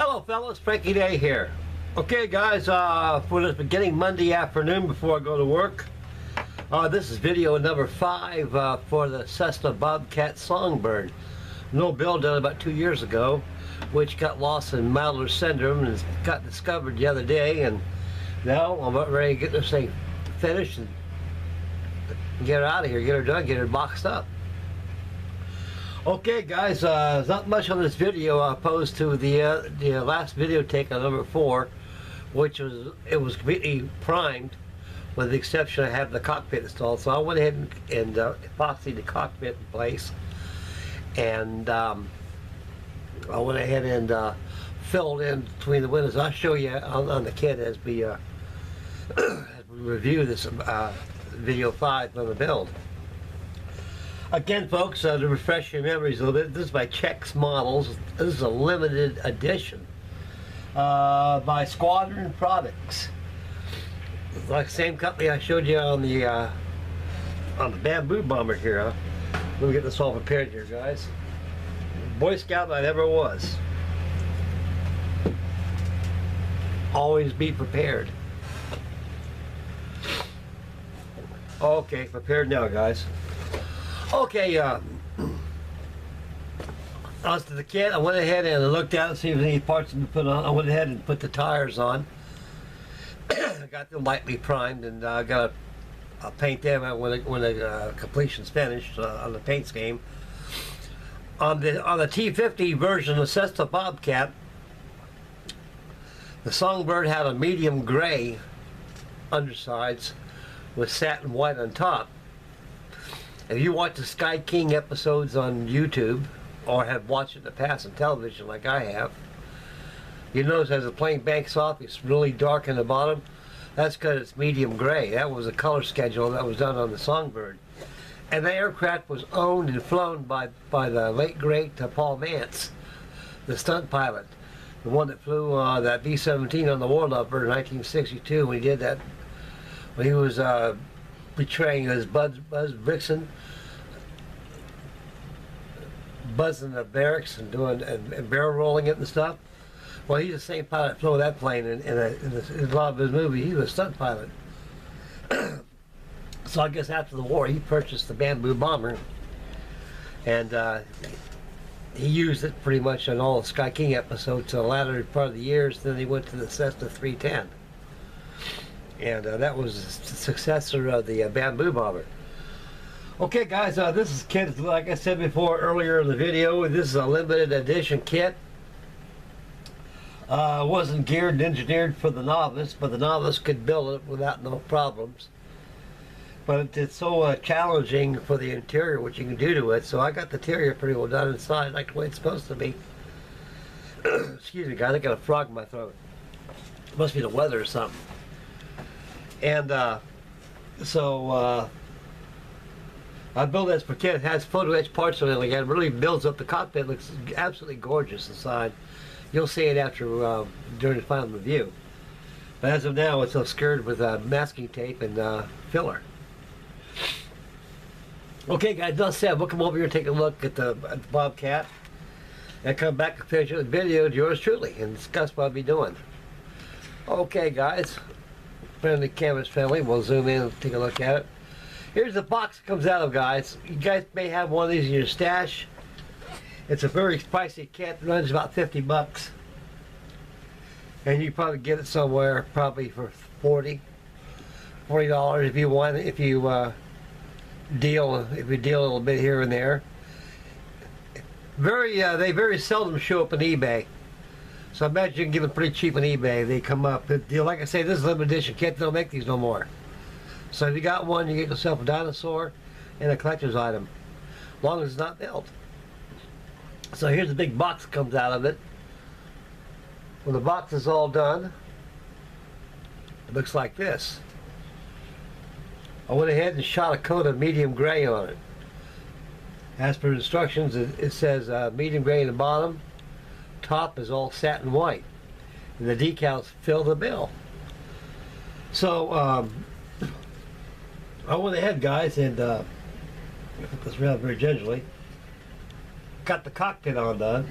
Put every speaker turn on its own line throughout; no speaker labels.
Hello fellas, Frankie Day here. Okay guys, for this beginning Monday afternoon before I go to work, this is video number 5 for the Cessna Bobcat Songbird. No bill done about 2 years ago, which got lost in Maudler's syndrome and got discovered the other day, and now I'm about ready to get this thing finished and get her out of here, get her done, get her boxed up. Okay guys, there's not much on this video opposed to the last video take on number 4, which was completely primed with the exception I have the cockpit installed. So I went ahead and epoxied the cockpit in place, and I went ahead and filled in between the windows. I'll show you on the kit as we review this video 5 on the build. Again folks, to refresh your memories a little bit, this is by Chex Models. This is a limited edition by Squadron Products. It's like the same company I showed you on the Bamboo Bomber here. Let me get this all prepared here, guys. Boy Scout I never was. Always be prepared. Okay, prepared now, guys. Okay, as to the kit, I went ahead and looked out and see if any parts to be put on. I went ahead and put the tires on. I got them lightly primed, and I got to paint them when the completion's finished on the paint scheme. On the T50 version of Cessna Bobcat, the Songbird had a medium gray undersides with satin white on top. If you watch the Sky King episodes on YouTube, or have watched it in the past on television like I have, you notice as the plane banks off, it's really dark in the bottom. That's because it's medium gray. That was a color schedule that was done on the Songbird. And the aircraft was owned and flown by the late great Paul Mantz, the stunt pilot, the one that flew that B-17 on the Warloper in 1962 when he did that, when he was betraying his Buzz Vixen, buzzing the barracks and doing and barrel rolling it and stuff. Well, he's the same pilot that flew that plane in a lot of his movie. He was a stunt pilot. So I guess after the war, he purchased the Bamboo Bomber, and he used it pretty much on all the Sky King episodes to the latter part of the years. Then he went to the Cessna 310. And that was the successor of the Bamboo Bomber. Okay guys, this is kit, like I said before earlier in the video, this is a limited edition kit. Wasn't geared and engineered for the novice, but the novice could build it without no problems. But it's so challenging for the interior, what you can do to it, so I got the interior pretty well done inside, like the way it's supposed to be. Excuse me guys, I got a frog in my throat. It must be the weather or something. And I built this for kit. It has photo etched parts on it. Like, it really builds up the cockpit. It looks absolutely gorgeous inside. You'll see it after during the final review. But as of now, it's obscured with masking tape and filler. Okay, guys, enough said. We'll come over here and take a look at the Bobcat, and come back and finish the video to yours truly and discuss what I'll be doing. Okay, guys. Friendly canvas family, we'll zoom in and take a look at it. Here's the box it comes out of, guys. You guys may have one of these in your stash. It's a very pricey kit. It runs about 50 bucks. And you probably get it somewhere probably for $40 if you want, if you deal a little bit here and there. They very seldom show up on eBay. So I imagine you can get them pretty cheap on eBay. They come up. Like I say, this is a limited edition kit. They don't make these no more. So if you got one, you get yourself a dinosaur and a collector's item, as long as it's not built. So here's the big box that comes out of it. When the box is all done, it looks like this. I went ahead and shot a coat of medium gray on it. As per instructions, it says medium gray in the bottom. Top is all satin white, and the decals fill the bill. So I went ahead, guys, and put this around very gingerly. Got the cockpit on done.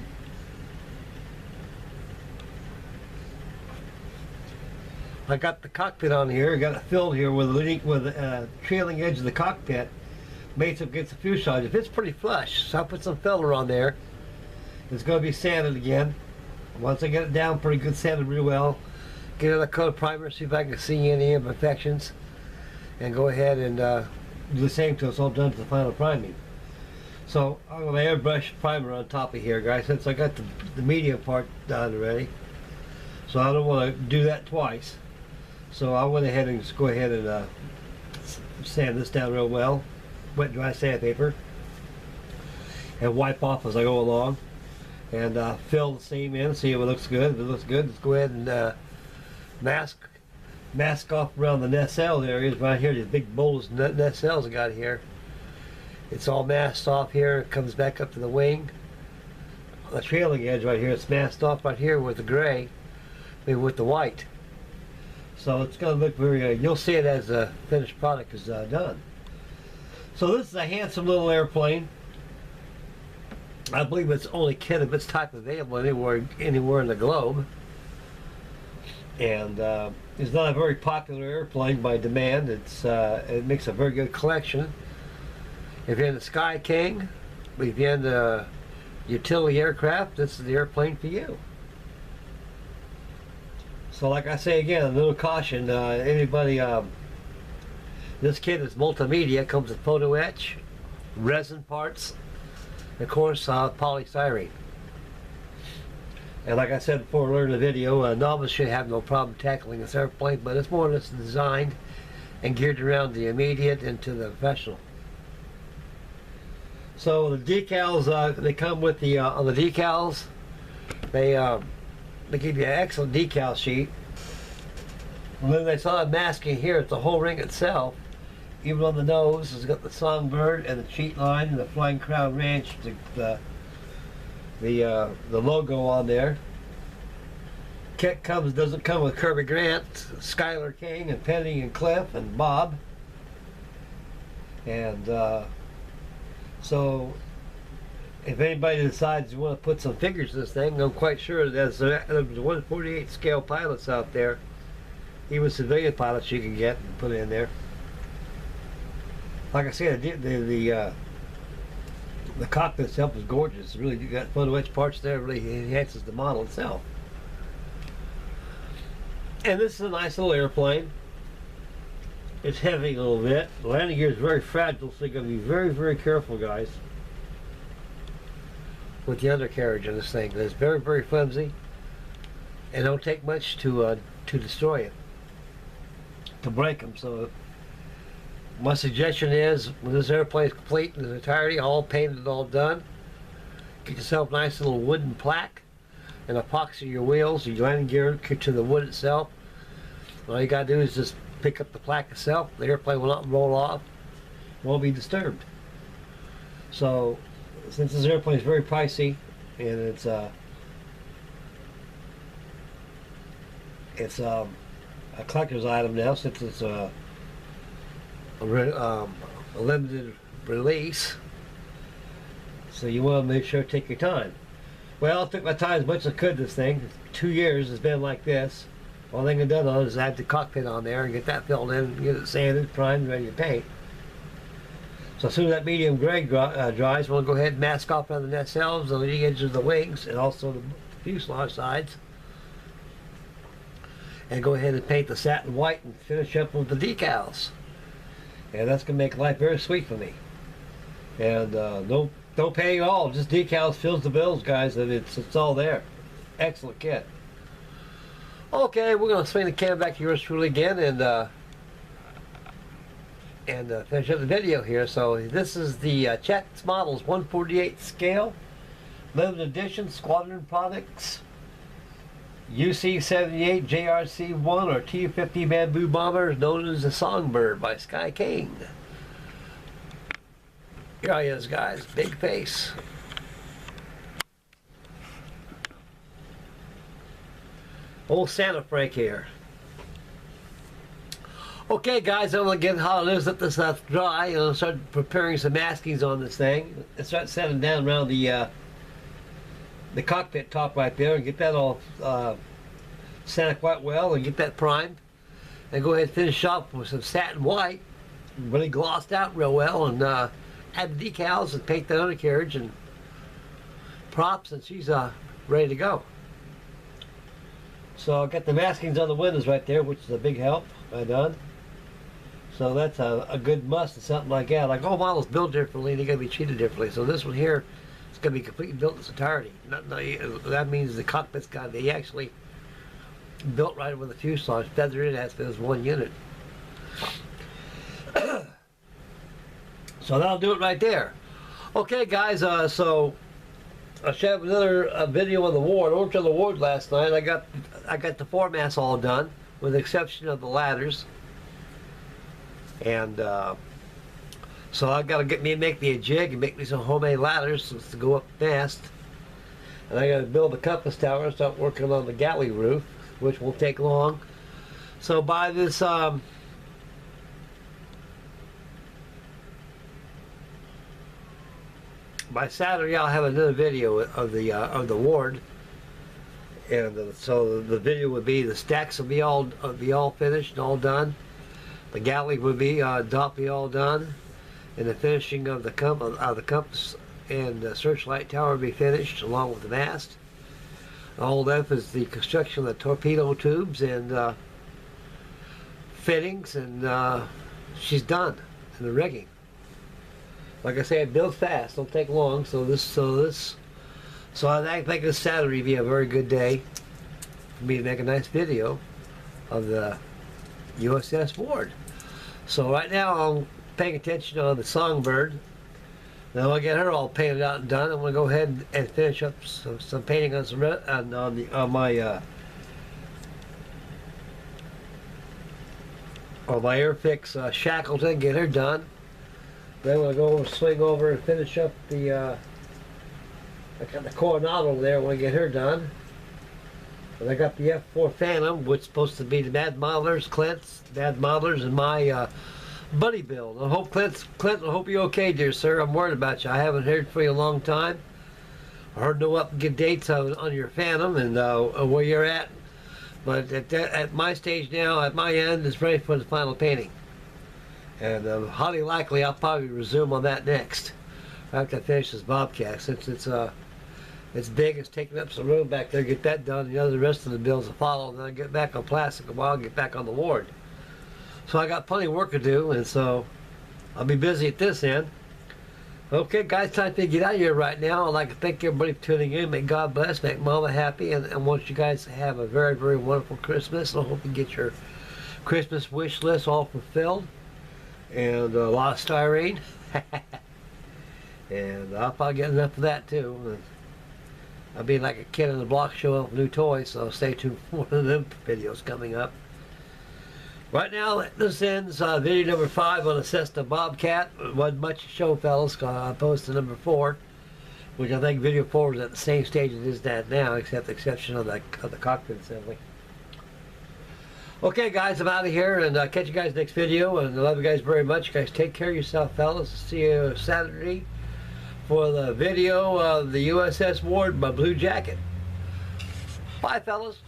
I got the cockpit on here. I got it filled here with the trailing edge of the cockpit. Mates up against the fuselage. If it's pretty flush, so I'll put some filler on there. It's going to be sanded again. Once I get it down pretty good, sanded real well, get another coat of primer, see if I can see any imperfections, and go ahead and do the same till it's all done to the final priming. So I'm going to airbrush primer on top of here, guys, since I got the medium part done already. So I don't want to do that twice. So I went ahead and just go ahead and sand this down real well, wet dry sandpaper, and wipe off as I go along, and fill the seam in, see if it looks good. If it looks good, let's go ahead and mask off around the nacelle areas right here, these big boulders nacelles I got here. It's all masked off here. It comes back up to the wing. The trailing edge right here, it's masked off right here with the gray, maybe with the white. So it's going to look very, you'll see it as the finished product is done. So this is a handsome little airplane. I believe it's only kit of its type available anywhere in the globe. And it's not a very popular airplane by demand. It makes a very good collection. If you're in the Sky King, if you're in the utility aircraft, this is the airplane for you. So like I say again, a little caution, anybody, this kit is multimedia, comes with photo etch, resin parts, and of course polystyrene. And like I said before earlier in the video, a novice should have no problem tackling this airplane, but it's more or less designed and geared around the immediate and to the professional. So the decals, they come with the on the decals. They give you an excellent decal sheet. And then they saw a masking here. It's the whole ring itself. Even on the nose, it's got the songbird and the cheat line and the Flying Crown Ranch, the logo on there. Kit doesn't come with Kirby Grant, Skylar King, and Penny and Cliff and Bob. And so if anybody decides you want to put some figures in this thing, I'm quite sure there's 1/48 scale pilots out there, even civilian pilots you can get and put in there. Like I said, the cockpit itself is gorgeous. Really, you got photo etch parts there. Really enhances the model itself. And this is a nice little airplane. It's heavy a little bit. The landing gear is very fragile, so you got to be very, very careful, guys, with the undercarriage of this thing. It's very, very flimsy, and don't take much to destroy it, to break them. So my suggestion is, when this airplane is complete in its entirety, all painted, all done, get yourself a nice little wooden plaque and epoxy your wheels, your landing gear to the wood itself. All you gotta do is just pick up the plaque itself. The airplane will not roll off, won't be disturbed. So since this airplane is very pricey, and it's a collector's item now, since it's a limited release, so you want to make sure to take your time. Well, I took my time as much as I could. This thing, 2 years has been like this. All thing I've done is add the cockpit on there and get that filled in, and get it sanded, primed, ready to paint. So as soon as that medium gray dries, we'll go ahead and mask off on the nacelles, the leading edges of the wings, and also the fuselage sides, and go ahead and paint the satin white and finish up with the decals. And that's gonna make life very sweet for me. And don't pay at all. Just decals fills the bills, guys. And it's all there. Excellent kit. Okay, we're gonna swing the camera back to yours truly again, and finish up the video here. So this is the Chet's Models 1/48 scale, limited edition Squadron Products UC-78 JRC-1 or Tu-50 Bamboo bomber, known as the Songbird by Sky King. Here he is, guys. Big face. Old Santa Frank here. Okay, guys, I'm gonna get how it is. Let this stuff dry. I'll start preparing some maskings on this thing and start setting down around the cockpit top right there, and get that all sanded quite well, and get that primed. and go ahead and finish off with some satin white, really glossed out real well, and add the decals and paint the undercarriage and props, and she's ready to go. So I got the maskings on the windows right there, which is a big help. I done. So that's a good must and something like that. Like all models built differently, they gotta be treated differently. So this one here, it's gonna be completely built in its entirety. That means the cockpit's got they actually built right with the fuselage, feathered in as if it was one unit. So that'll do it right there. Okay, guys. So I should have another video on the ward. I worked on the ward last night. I got the foremast all done, with the exception of the ladders. And so I got to make me a jig and make me some homemade ladders to go up mast. And I got to build a compass tower and start working on the galley roof, which won't take long. So by this by Saturday, I'll have another video of the ward, and so the video would be the stacks will be all finished and all done. The galley would be be all done, and the finishing of the compass and the searchlight tower will be finished along with the mast. All left is the construction of the torpedo tubes and fittings, and she's done, and the rigging. Like I say, it builds fast, don't take long. So I think this Saturday will be a very good day for me to make a nice video of the USS Ward. So right now I'm paying attention on the Songbird. Now I get her all painted out and done. I'm gonna go ahead and finish up some painting on my Airfix Shackleton. Get her done. Then we'll go swing over and finish up the Coronado over there when we get her done. And I got the F4 Phantom, which is supposed to be the Mad Modelers, Clint's, Mad Modelers, and my buddy build. I hope Clint, I hope you're okay, dear sir. I'm worried about you. I haven't heard from you in a long time. I heard no up-to-date dates on your Phantom and where you're at. But at my stage now, at my end, it's ready for the final painting. And highly likely I'll probably resume on that next after I finish this Bobcat, since it's big, it's taking up some room back there. Get that done, the rest of the builds will follow, and then I get back on plastic a while and get back on the ward. So I got plenty of work to do, and so I'll be busy at this end. Okay guys, time to get out of here right now. I'd like to thank everybody for tuning in. May God bless, make Mama happy, and want you guys to have a very, very wonderful Christmas. And I hope you get your Christmas wish list all fulfilled. And a lot of styrene. And I'll probably get enough of that too. And I'll be like a kid on the block showing off new toys, so stay tuned for one of them videos coming up. Right now, this ends video number 5 on a Cessna Bobcat. It wasn't much to show, fellas. I posted number 4, which I think video 4 is at the same stage it is that now, except the exception of the cockpit assembly. Okay guys, I'm out of here, and catch you guys next video, and I love you guys very much. You guys take care of yourself, fellas. See you Saturday for the video of the USS Ward, my Blue Jacket. Bye, fellas.